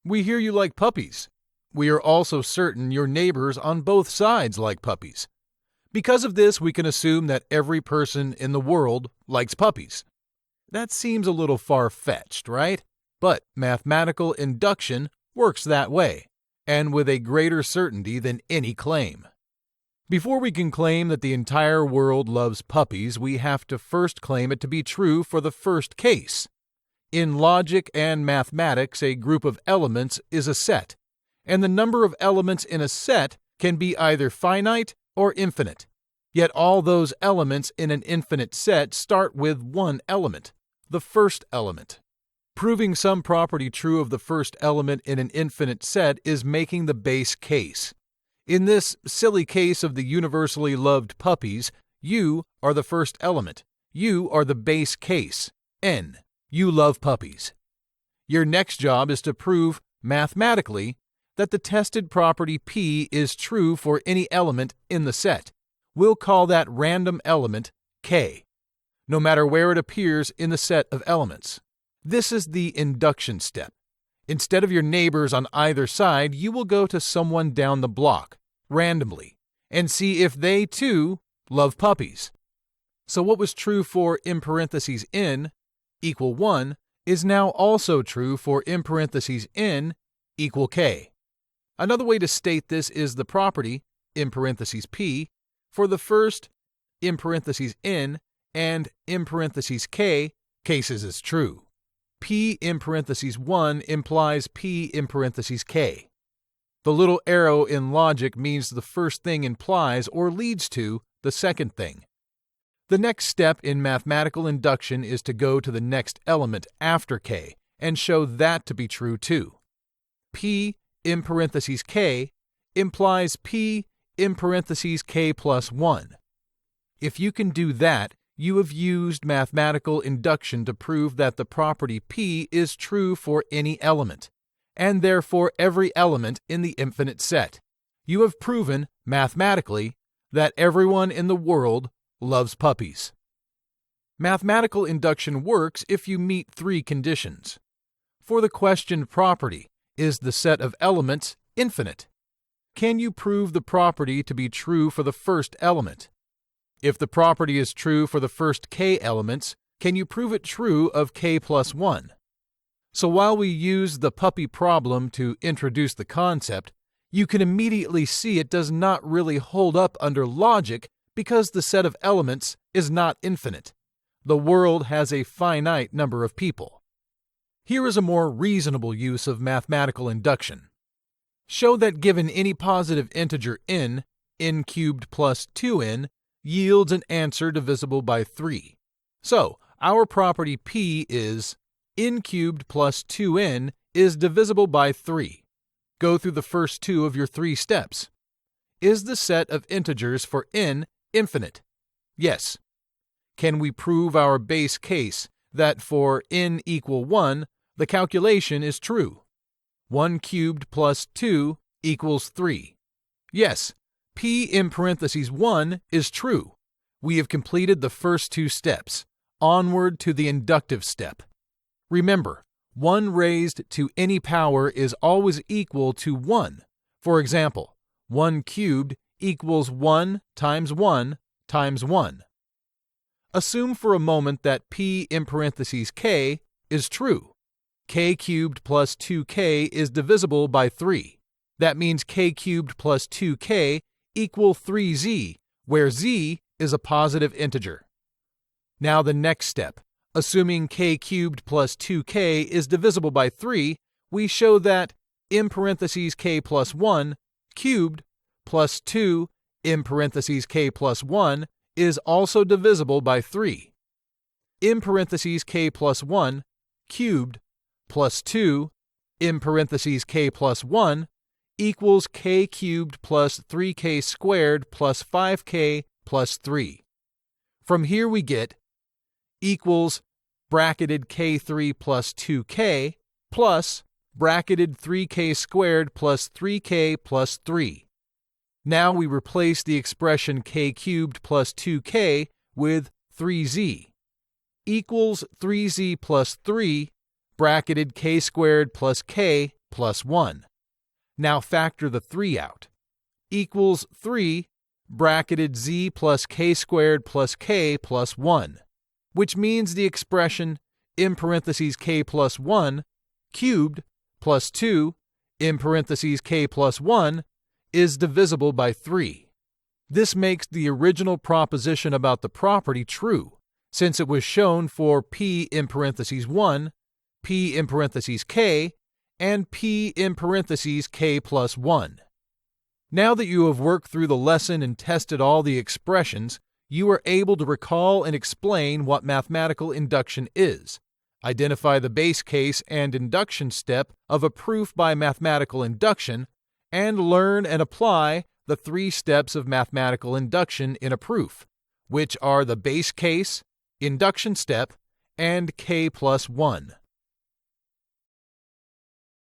We hear you like puppies. We are also certain your neighbors on both sides like puppies. Because of this, we can assume that every person in the world likes puppies. That seems a little far-fetched, right? But mathematical induction works that way, and with a greater certainty than any claim. Before we can claim that the entire world loves puppies, we have to first claim it to be true for the first case. In logic and mathematics, a group of elements is a set, and the number of elements in a set can be either finite or infinite. Yet all those elements in an infinite set start with one element, the first element. Proving some property true of the first element in an infinite set is making the base case. In this silly case of the universally loved puppies, you are the first element. You are the base case, n. You love puppies. Your next job is to prove, mathematically, that the tested property P is true for any element in the set. We'll call that random element K, no matter where it appears in the set of elements. This is the induction step. Instead of your neighbors on either side, you will go to someone down the block, randomly, and see if they, too, love puppies. So what was true for (n equal 1 is now also true for (n equal k. Another way to state this is the property (p) for the first (n and (k) cases is true. P(1) implies P(k). The little arrow in logic means the first thing implies or leads to the second thing. The next step in mathematical induction is to go to the next element after k and show that to be true too. P(k) implies P(k plus 1). If you can do that, you have used mathematical induction to prove that the property P is true for any element, and therefore every element in the infinite set. You have proven, mathematically, that everyone in the world loves puppies. Mathematical induction works if you meet three conditions. For the questioned property, is the set of elements infinite? Can you prove the property to be true for the first element? If the property is true for the first k elements, can you prove it true of k plus 1? So while we use the puppy problem to introduce the concept, you can immediately see it does not really hold up under logic because the set of elements is not infinite. The world has a finite number of people. Here is a more reasonable use of mathematical induction. Show that given any positive integer n cubed plus 2n, yields an answer divisible by 3. So, our property P is n cubed plus 2n is divisible by 3. Go through the first two of your three steps. Is the set of integers for n infinite? Yes. Can we prove our base case that for n equal 1, the calculation is true? 1 cubed plus 2 equals 3. Yes. P(1) is true. We have completed the first two steps. Onward to the inductive step. Remember, 1 raised to any power is always equal to 1. For example, 1 cubed equals 1 times 1 times 1. Assume for a moment that P(k) is true. K cubed plus 2k is divisible by 3. That means k cubed plus 2k equal 3z, where z is a positive integer. Now the next step. Assuming k cubed plus 2k is divisible by 3, we show that (k plus 1) cubed plus 2 (k plus 1) is also divisible by 3. (k plus 1) cubed plus 2 (k plus 1) equals k cubed plus 3k squared plus 5k plus 3. From here we get equals bracketed k3 plus 2k plus bracketed 3k squared plus 3k plus 3. Now we replace the expression k cubed plus 2k with 3z equals 3z plus 3 bracketed k squared plus k plus 1. Now factor the 3 out. Equals 3 bracketed z plus k squared plus k plus 1, which means the expression in parentheses k plus 1 cubed plus 2 in parentheses k plus 1 is divisible by 3. This makes the original proposition about the property true, since it was shown for p in parentheses 1, p in parentheses k, and p in parentheses k plus 1. Now that you have worked through the lesson and tested all the expressions, you are able to recall and explain what mathematical induction is, identify the base case and induction step of a proof by mathematical induction, and learn and apply the 3 steps of mathematical induction in a proof, which are the base case, induction step, and k plus 1.